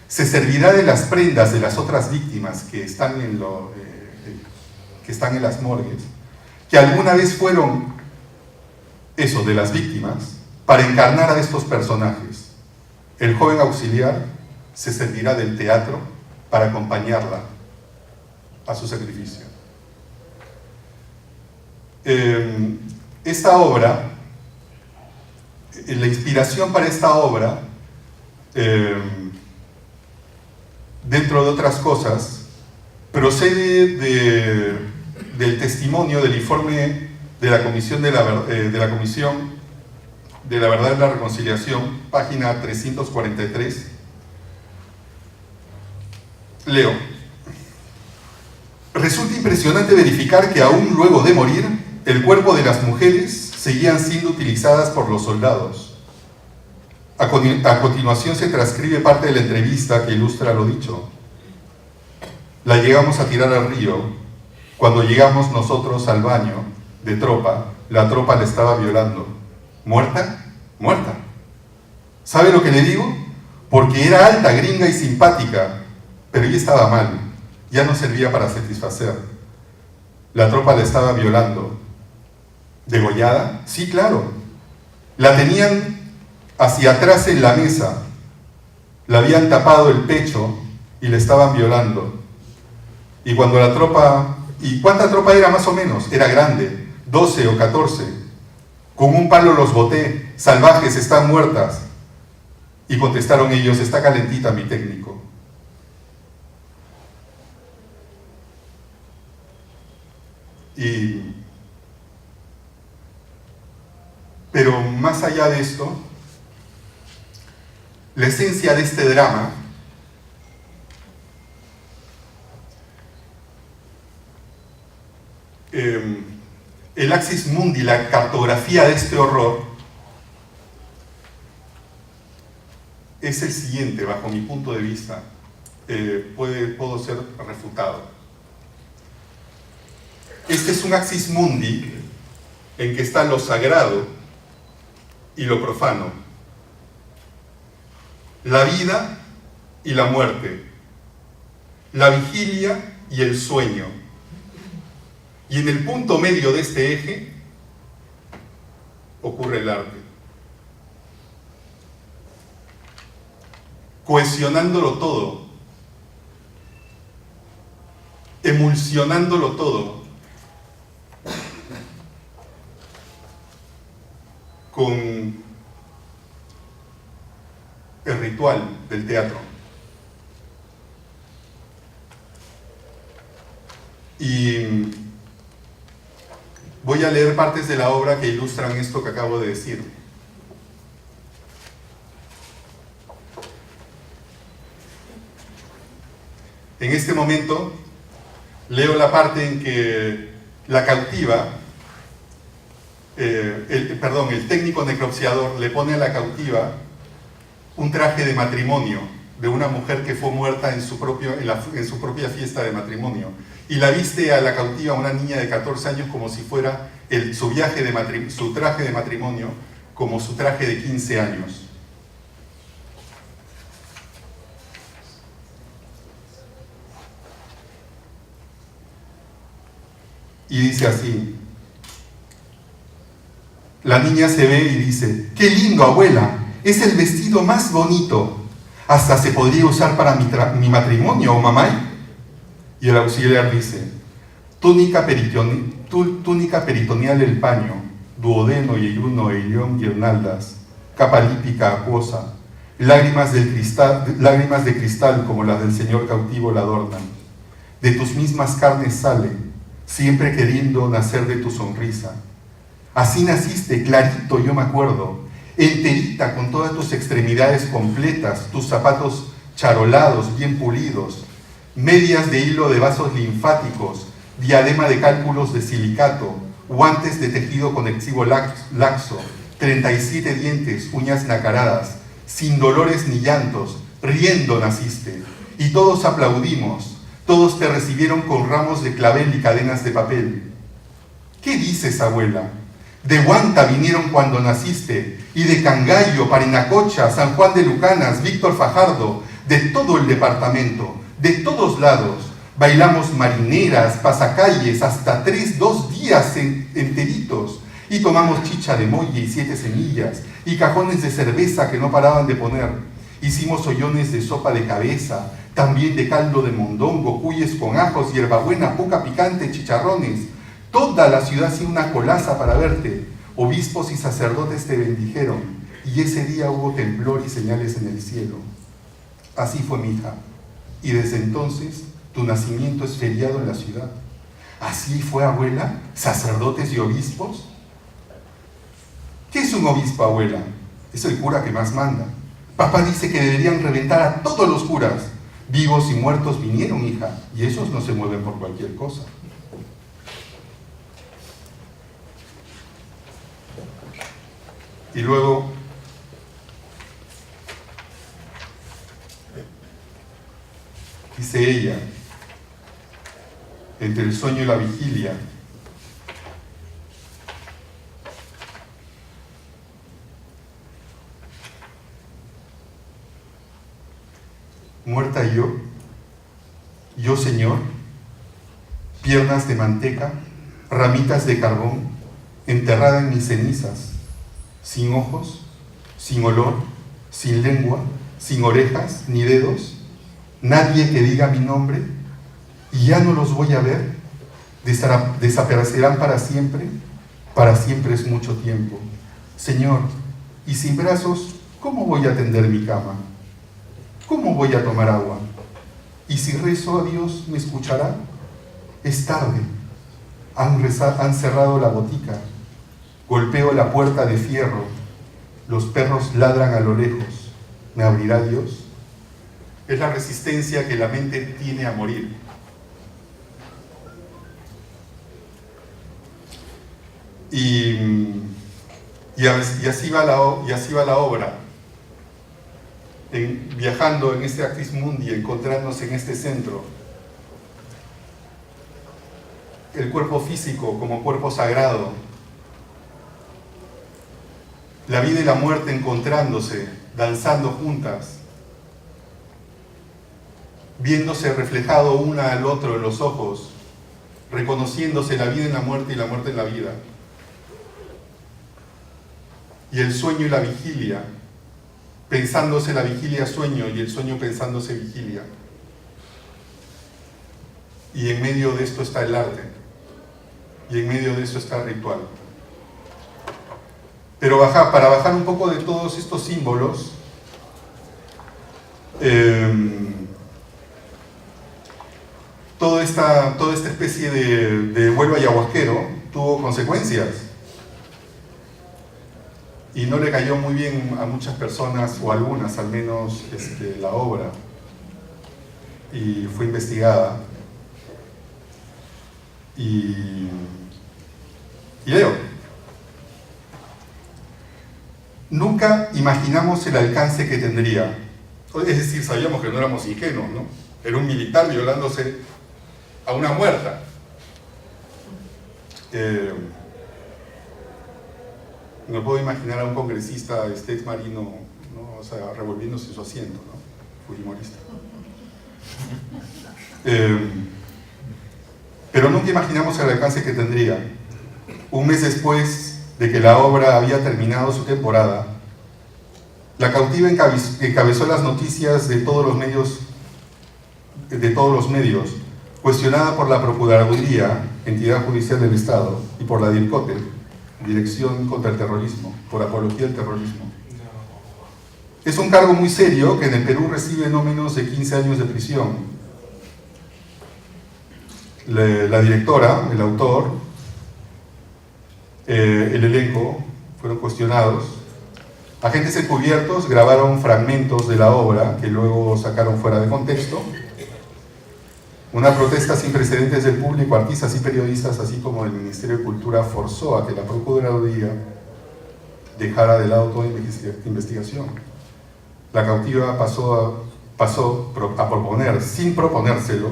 [SPEAKER 3] Se servirá de las prendas de las otras víctimas que están en las morgues, que alguna vez fueron eso, de las víctimas, para encarnar a estos personajes. El joven auxiliar se servirá del teatro para acompañarla a su sacrificio. Esta obra, la inspiración para esta obra, dentro de otras cosas, procede del testimonio del informe de la Comisión de la Verdad y la Reconciliación, página 343. Leo. Resulta impresionante verificar que aún luego de morir, el cuerpo de las mujeres seguían siendo utilizadas por los soldados. A continuación se transcribe parte de la entrevista que ilustra lo dicho. La llegamos a tirar al río. Cuando llegamos nosotros al baño de tropa, la tropa la estaba violando. ¿Muerta? Muerta. ¿Sabe lo que le digo? Porque era alta, gringa y simpática, pero ella estaba mal. Ya no servía para satisfacer. La tropa la estaba violando. ¿Degollada? Sí, claro. La tenían hacia atrás en la mesa. Le habían tapado el pecho y le estaban violando. Y cuando la tropa... ¿Y cuánta tropa era más o menos? Era grande, 12 o 14. Con un palo los boté. Salvajes, están muertas. Y contestaron ellos, está calentita mi técnico. Pero más allá de esto, la esencia de este drama el axis mundi, la cartografía de este horror, es el siguiente, bajo mi punto de vista. Puedo ser refutado. Este es un axis mundi en que está lo sagrado y lo profano, la vida y la muerte, la vigilia y el sueño. Y en el punto medio de este eje ocurre el arte, cohesionándolo todo, emulsionándolo todo, con el ritual del teatro. Y voy a leer partes de la obra que ilustran esto que acabo de decir. En este momento leo la parte en que la cautiva, el técnico necropsiador le pone a la cautiva un traje de matrimonio de una mujer que fue muerta en su propia fiesta de matrimonio, y la viste a la cautiva, una niña de 14 años, como si fuera su traje de matrimonio, como su traje de 15 años. Y dice así, la niña se ve y dice, ¡qué lindo, abuela! Es el vestido más bonito. Hasta se podría usar para mi matrimonio, ¿o mamá? Y el auxiliar dice, túnica peritoneal el paño, duodeno, yeyuno, eilión, guirnaldas, capa lípica acuosa, lágrimas de cristal como las del señor cautivo la adornan. de tus mismas carnes sale, siempre queriendo nacer de tu sonrisa. Así naciste, clarito, yo me acuerdo, enterita con todas tus extremidades completas, tus zapatos charolados, bien pulidos, medias de hilo de vasos linfáticos, diadema de cálculos de silicato, guantes de tejido conectivo laxo, 37 dientes, uñas nacaradas, sin dolores ni llantos, riendo naciste. Y todos aplaudimos, todos te recibieron con ramos de clavel y cadenas de papel. ¿Qué dices, abuela? De Huanta vinieron cuando naciste, y de Cangallo, Parinacocha, San Juan de Lucanas, Víctor Fajardo, de todo el departamento, de todos lados. Bailamos marineras, pasacalles, hasta 2 días enteritos, y tomamos chicha de molle y 7 semillas, y cajones de cerveza que no paraban de poner. Hicimos hoyones de sopa de cabeza, también de caldo de mondongo, cuyes con ajos, hierbabuena, poca picante, chicharrones. Toda la ciudad hacía una colaza para verte. Obispos y sacerdotes te bendijeron, y ese día hubo temblor y señales en el cielo. Así fue, mi hija, y desde entonces tu nacimiento es feriado en la ciudad. Así fue, abuela, sacerdotes y obispos. ¿Qué es un obispo, abuela? Es el cura que más manda. Papá dice que deberían reventar a todos los curas. Vivos y muertos vinieron, hija, y esos no se mueven por cualquier cosa. Y luego, dice ella, entre el sueño y la vigilia, muerta yo Señor, piernas de manteca, ramitas de carbón, enterrada en mis cenizas, sin ojos, sin olor, sin lengua, sin orejas ni dedos, nadie que diga mi nombre, y ya no los voy a ver, desaparecerán para siempre es mucho tiempo. Señor, y sin brazos, ¿cómo voy a tender mi cama? ¿Cómo voy a tomar agua? Y si rezo a Dios, ¿me escuchará? Es tarde, han cerrado la botica, golpeo la puerta de fierro, los perros ladran a lo lejos, ¿me abrirá Dios? Es la resistencia que la mente tiene a morir. Y así va la obra, viajando en este Actis Mundi, encontrarnos en este centro. El cuerpo físico como cuerpo sagrado, la vida y la muerte encontrándose, danzando juntas, viéndose reflejado una al otro en los ojos, reconociéndose la vida en la muerte y la muerte en la vida. Y el sueño y la vigilia, pensándose la vigilia sueño y el sueño pensándose vigilia. Y en medio de esto está el arte, y en medio de esto está el ritual. Pero para bajar un poco de todos estos símbolos, toda esta especie de vuelo ayahuasquero tuvo consecuencias. Y no le cayó muy bien a muchas personas, o algunas al menos, la obra. Y fue investigada. Y leo. Nunca imaginamos el alcance que tendría. Es decir, sabíamos que no éramos ingenuos, ¿no? Era un militar violándose a una muerta. No puedo imaginar a un congresista ex marino, ¿no? O sea, revolviéndose en su asiento, ¿no? Fujimorista. Pero nunca imaginamos el alcance que tendría. Un mes después de que la obra había terminado su temporada, La Cautiva encabezó las noticias de todos los medios, cuestionada por la Procuraduría, entidad judicial del Estado, y por la DIRCOTE, Dirección contra el Terrorismo, por apología del terrorismo. Es un cargo muy serio que en el Perú recibe no menos de 15 años de prisión. La directora, el autor, el elenco fueron cuestionados. Agentes encubiertos grabaron fragmentos de la obra que luego sacaron fuera de contexto. Una protesta sin precedentes del público, artistas y periodistas, así como el Ministerio de Cultura, forzó a que la Procuraduría dejara de lado toda investigación. La cautiva pasó a proponer, sin proponérselo,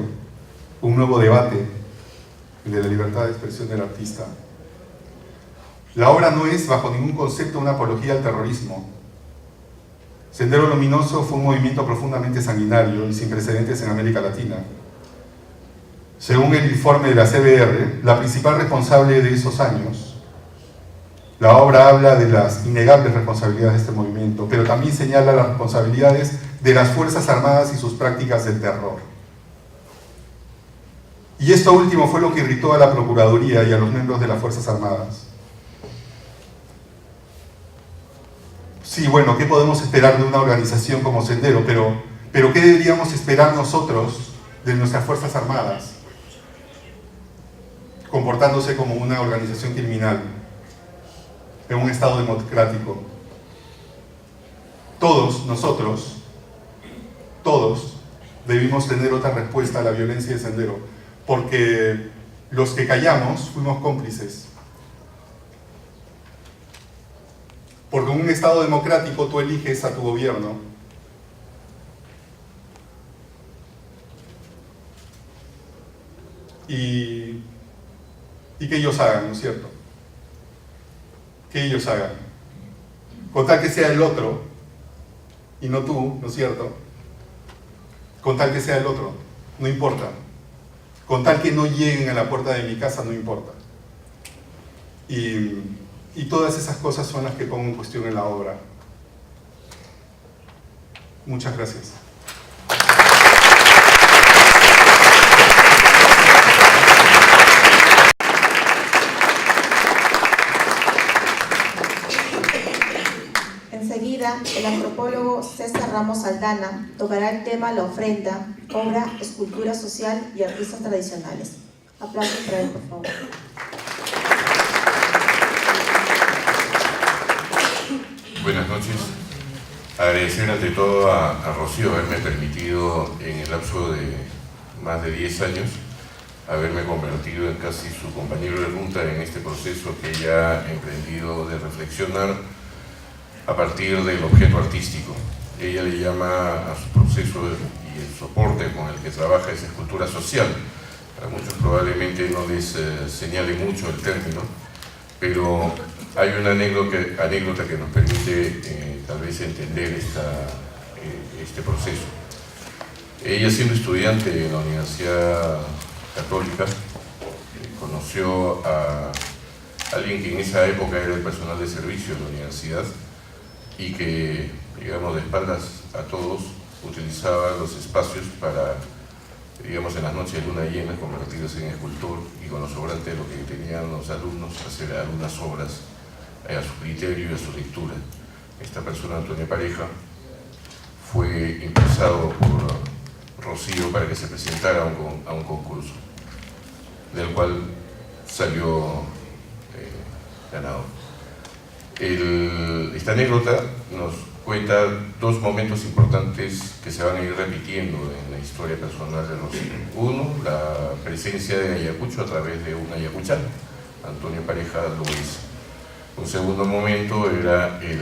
[SPEAKER 3] un nuevo debate de la libertad de expresión del artista. La obra no es, bajo ningún concepto, una apología al terrorismo. Sendero Luminoso fue un movimiento profundamente sanguinario y sin precedentes en América Latina. Según el informe de la CBR, la principal responsable de esos años, la obra habla de las innegables responsabilidades de este movimiento, pero también señala las responsabilidades de las Fuerzas Armadas y sus prácticas de terror. Y esto último fue lo que irritó a la Procuraduría y a los miembros de las Fuerzas Armadas. Sí, bueno, ¿qué podemos esperar de una organización como Sendero? Pero ¿qué deberíamos esperar nosotros de nuestras Fuerzas Armadas? Comportándose como una organización criminal en un Estado democrático. Todos nosotros, todos, debimos tener otra respuesta a la violencia de Sendero, porque los que callamos fuimos cómplices. Porque en un Estado democrático tú eliges a tu gobierno. Y que ellos hagan, ¿no es cierto? Que ellos hagan. Con tal que sea el otro, y no tú, ¿no es cierto? Con tal que sea el otro, no importa. Con tal que no lleguen a la puerta de mi casa, no importa. Y todas esas cosas son las que pongo en cuestión en la obra. Muchas gracias.
[SPEAKER 2] Enseguida, el antropólogo César Ramos Aldana tocará el tema La Ofrenda, obra, escultura social y artistas tradicionales. Aplausos para él, por favor.
[SPEAKER 4] Buenas noches. Agradecer ante todo a Rocío haberme permitido en el lapso de más de 10 años haberme convertido en casi su compañero de ruta en este proceso que ella ha emprendido de reflexionar a partir del objeto artístico. Ella le llama a su proceso y el soporte con el que trabaja es escultura social. Para muchos probablemente no les señale mucho el término, pero hay una anécdota que nos permite tal vez entender este proceso. Ella, siendo estudiante en la Universidad Católica, conoció a alguien que en esa época era el personal de servicio de la universidad y que, digamos, de espaldas a todos, utilizaba los espacios para, digamos, en las noches de luna llena, convertirse en escultor y con los sobrantes de lo que tenían los alumnos, hacer algunas obras a su criterio y a su lectura. Esta persona, Antonio Pareja, fue impulsado por Rocío para que se presentara a un concurso, del cual salió ganador. Esta anécdota nos cuenta dos momentos importantes que se van a ir repitiendo en la historia personal de Rocío. Uno, la presencia de Ayacucho a través de un ayacuchano, Antonio Pareja lo hizo. Un segundo momento era el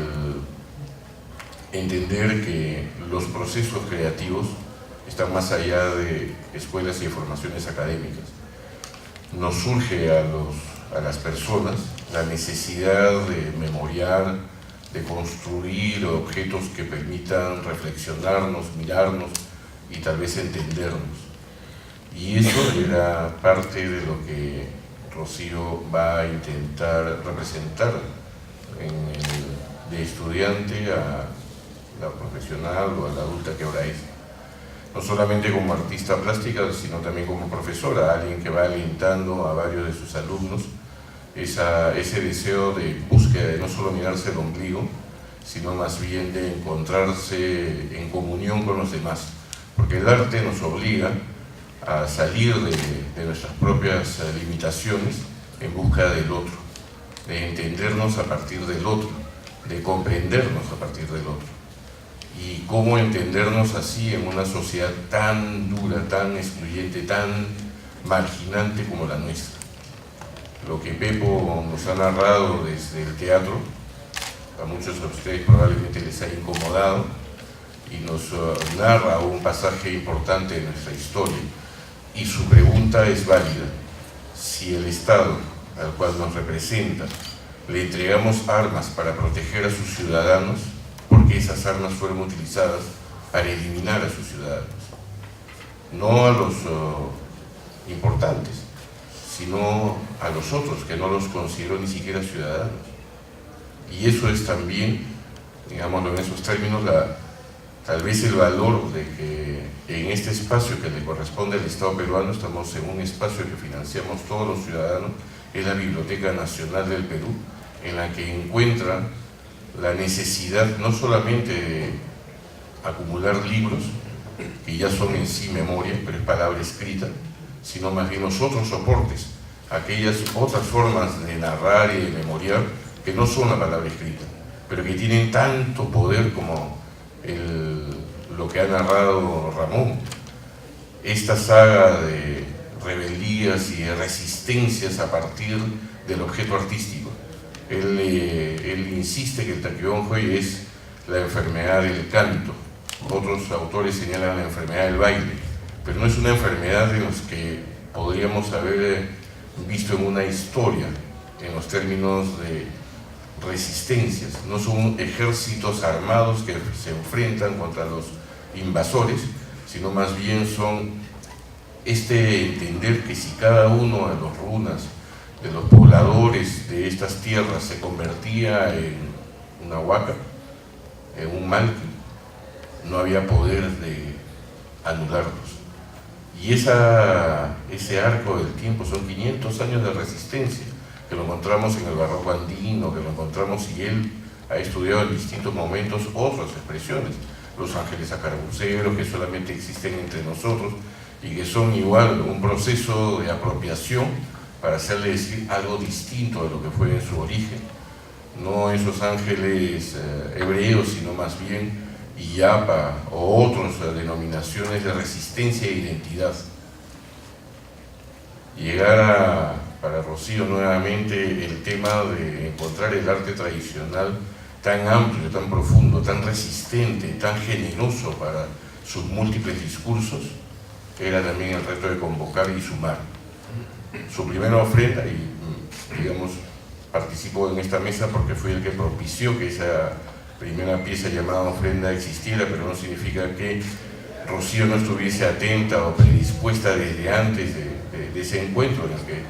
[SPEAKER 4] entender que los procesos creativos están más allá de escuelas y de formaciones académicas. Nos surge a las personas la necesidad de memoriar, de construir objetos que permitan reflexionarnos, mirarnos y tal vez entendernos. Y eso era parte de lo que Rocío va a intentar representar de estudiante a la profesional o a la adulta que ahora es. No solamente como artista plástica, sino también como profesora, alguien que va alentando a varios de sus alumnos ese deseo de búsqueda de no solo mirarse el ombligo, sino más bien de encontrarse en comunión con los demás. Porque el arte nos obliga a salir de nuestras propias limitaciones en busca del otro, de entendernos a partir del otro, de comprendernos a partir del otro. Y cómo entendernos así en una sociedad tan dura, tan excluyente, tan marginante como la nuestra. Lo que Pepo nos ha narrado desde el teatro, a muchos de ustedes probablemente les ha incomodado, y nos narra un pasaje importante de nuestra historia. Y su pregunta es válida. Si el Estado, al cual nos representa, le entregamos armas para proteger a sus ciudadanos, ¿por qué esas armas fueron utilizadas para eliminar a sus ciudadanos? No a los importantes, sino a los otros, que no los consideró ni siquiera ciudadanos. Y eso es también, digámoslo en esos términos, tal vez el valor de que en este espacio que le corresponde al Estado peruano, estamos en un espacio que financiamos todos los ciudadanos, es la Biblioteca Nacional del Perú, en la que encuentra la necesidad no solamente de acumular libros, que ya son en sí memoria, pero es palabra escrita, sino más bien los otros soportes, aquellas otras formas de narrar y de memoriar que no son la palabra escrita, pero que tienen tanto poder como lo que ha narrado Ramón, esta saga de rebeldías y de resistencias a partir del objeto artístico. Él insiste que el taquiónjoy es la enfermedad del canto, otros autores señalan la enfermedad del baile, pero no es una enfermedad de los que podríamos haber visto en una historia, en los términos de resistencias. No son ejércitos armados que se enfrentan contra los invasores, sino más bien son entender que si cada uno de los runas, de los pobladores de estas tierras se convertía en una huaca, en un malqui, no había poder de anularlos. Y ese arco del tiempo son 500 años de resistencia, que lo encontramos en el barroco andino, que lo encontramos, y él ha estudiado en distintos momentos otras expresiones, los ángeles acarabuceros, que solamente existen entre nosotros y que son igual un proceso de apropiación para hacerle decir algo distinto de lo que fue en su origen, no esos ángeles hebreos, sino más bien Iyapa o otras denominaciones de resistencia e identidad. Para Rocío nuevamente el tema de encontrar el arte tradicional tan amplio, tan profundo, tan resistente, tan generoso para sus múltiples discursos, era también el reto de convocar y sumar. Su primera ofrenda, y digamos, participó en esta mesa porque fue el que propició que esa primera pieza llamada ofrenda existiera, pero no significa que Rocío no estuviese atenta o predispuesta desde antes de ese encuentro en el que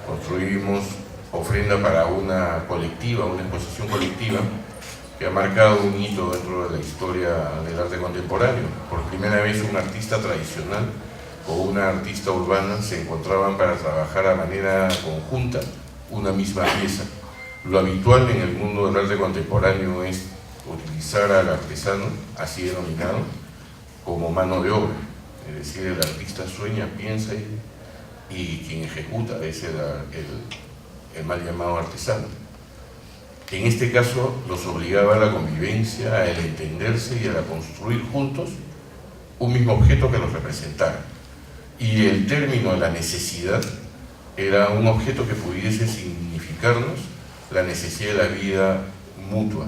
[SPEAKER 4] construimos ofrenda para una colectiva, una exposición colectiva que ha marcado un hito dentro de la historia del arte contemporáneo. Por primera vez un artista tradicional o una artista urbana se encontraban para trabajar a manera conjunta una misma pieza. Lo habitual en el mundo del arte contemporáneo es utilizar al artesano, así denominado, como mano de obra, es decir, el artista sueña, piensa y quien ejecuta es el mal llamado artesano. En este caso los obligaba a la convivencia, a el entenderse y a construir juntos un mismo objeto que los representara. Y el término de la necesidad era un objeto que pudiese significarnos la necesidad de la vida mutua,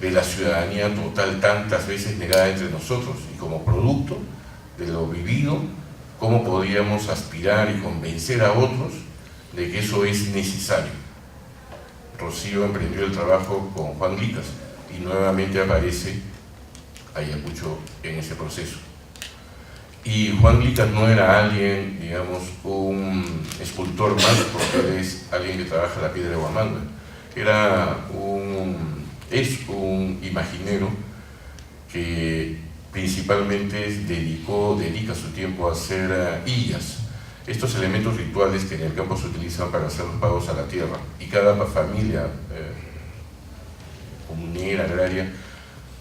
[SPEAKER 4] de la ciudadanía total tantas veces negada entre nosotros, y como producto de lo vivido, cómo podíamos aspirar y convencer a otros de que eso es necesario. Rocío emprendió el trabajo con Juan Licas y nuevamente aparece Ayacucho en ese proceso. Y Juan Licas no era alguien, digamos, un escultor más, porque él es alguien que trabaja la piedra de Huamanga. Es un imaginero que principalmente dedica su tiempo a hacer illas, estos elementos rituales que en el campo se utilizan para hacer los pagos a la tierra, y cada familia comunera, agraria,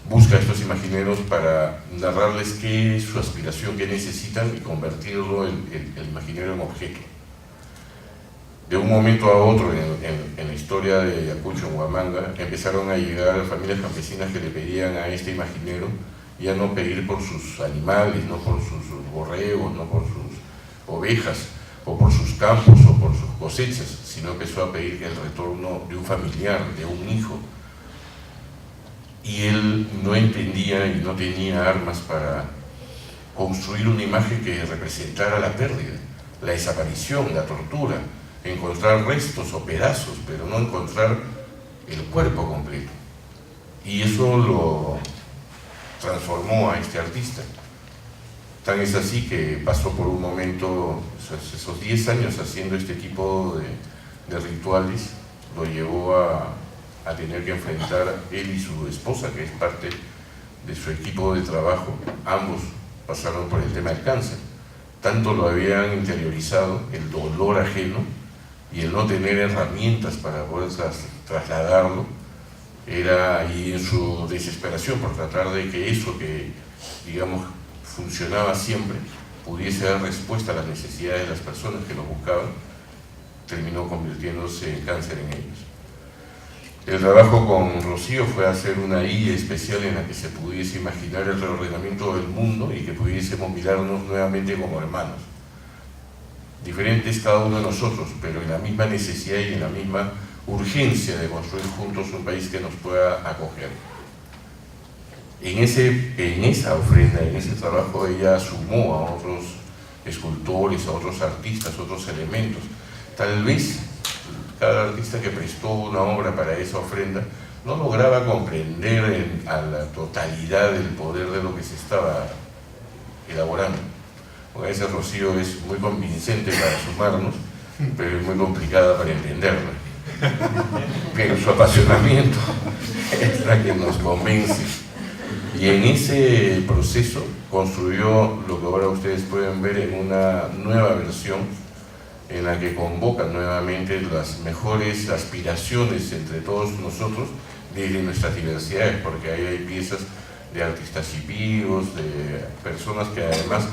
[SPEAKER 4] busca a estos imagineros para narrarles qué es su aspiración, qué necesitan y convertirlo el imaginero en objeto. De un momento a otro en la historia de Ayacucho, en Huamanga, empezaron a llegar familias campesinas que le pedían a este imaginero ya no pedir por sus animales, no por sus borregos, no por sus ovejas, o por sus campos, o por sus cosechas, sino empezó a pedir el retorno de un familiar, de un hijo. Y él no entendía y no tenía armas para construir una imagen que representara la pérdida, la desaparición, la tortura, encontrar restos o pedazos, pero no encontrar el cuerpo completo. Y eso lo transformó a este artista. Tan es así que pasó por un momento, esos 10 años haciendo este tipo de rituales, lo llevó a tener que enfrentar él y su esposa, que es parte de su equipo de trabajo. Ambos pasaron por el tema del cáncer. Tanto lo habían interiorizado, el dolor ajeno, y el no tener herramientas para poder trasladarlo, era ahí en su desesperación por tratar de que eso que, digamos, funcionaba siempre, pudiese dar respuesta a las necesidades de las personas que lo buscaban, terminó convirtiéndose en cáncer en ellos. El trabajo con Rocío fue hacer una guía especial en la que se pudiese imaginar el reordenamiento del mundo y que pudiésemos mirarnos nuevamente como hermanos, diferentes cada uno de nosotros, pero en la misma necesidad y en la misma urgencia de construir juntos un país que nos pueda acoger. En esa ofrenda, en ese trabajo, ella sumó a otros escultores, a otros artistas, otros elementos. Tal vez cada artista que prestó una obra para esa ofrenda no lograba comprender a la totalidad del poder de lo que se estaba elaborando. Porque a veces Rocío es muy convincente para sumarnos, pero es muy complicada para entenderla. Pero su apasionamiento es la que nos convence. Y en ese proceso construyó lo que ahora ustedes pueden ver en una nueva versión, en la que convocan nuevamente las mejores aspiraciones entre todos nosotros desde nuestras diversidades, porque ahí hay piezas de artistas hipíos, de personas que además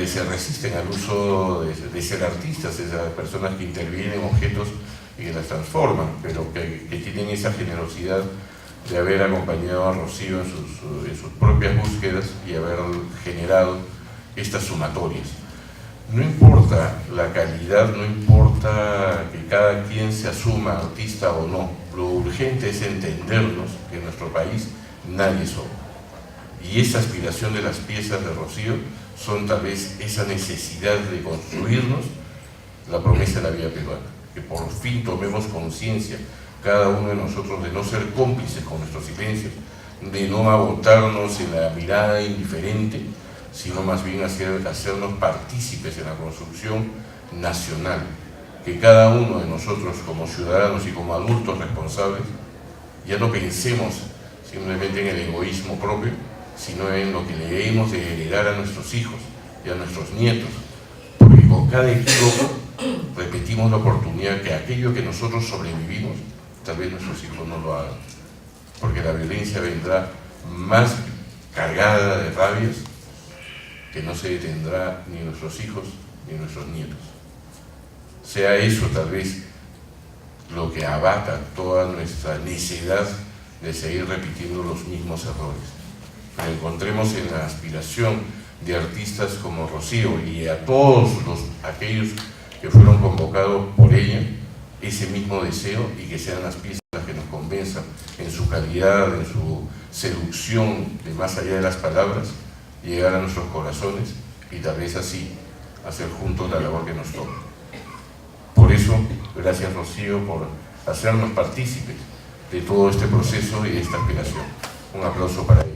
[SPEAKER 4] se resisten al uso de ser artistas, esas personas que intervienen objetos y que las transforman, pero que tienen esa generosidad de haber acompañado a Rocío en sus propias búsquedas y haber generado estas sumatorias. No importa la calidad, no importa que cada quien se asuma artista o no, lo urgente es entendernos que en nuestro país nadie somos. Y esa aspiración de las piezas de Rocío son tal vez esa necesidad de construirnos la promesa de la vida peruana, que por fin tomemos conciencia cada uno de nosotros de no ser cómplices con nuestros silencios, de no agotarnos en la mirada indiferente, sino más bien hacernos partícipes en la construcción nacional, que cada uno de nosotros como ciudadanos y como adultos responsables ya no pensemos simplemente en el egoísmo propio, sino en lo que le hemos de heredar a nuestros hijos y a nuestros nietos, porque con cada equívoco repetimos la oportunidad que aquello que nosotros sobrevivimos, tal vez nuestros hijos no lo hagan, porque la violencia vendrá más cargada de rabias que no se detendrá ni nuestros hijos ni nuestros nietos. Sea eso tal vez lo que abata toda nuestra necesidad de seguir repitiendo los mismos errores. Pero encontremos en la aspiración de artistas como Rocío y a todos aquellos que fueron convocados por ella, ese mismo deseo, y que sean las piezas las que nos convenzan en su calidad, en su seducción de más allá de las palabras, llegar a nuestros corazones y tal vez así hacer juntos la labor que nos toca. Por eso, gracias Rocío por hacernos partícipes de todo este proceso y de esta aspiración. Un aplauso para ella.